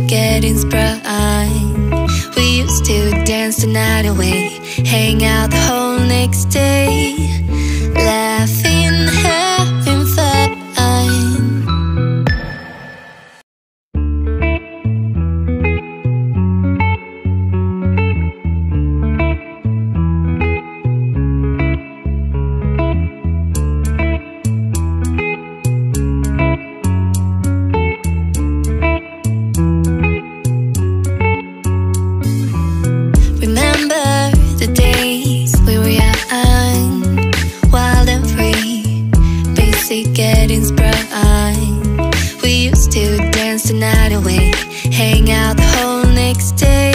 getting sprung. We used to dance the night away, hang out the whole next day, laughing, having fun. Getting sprung. We used to dance the night away, hang out the whole next day,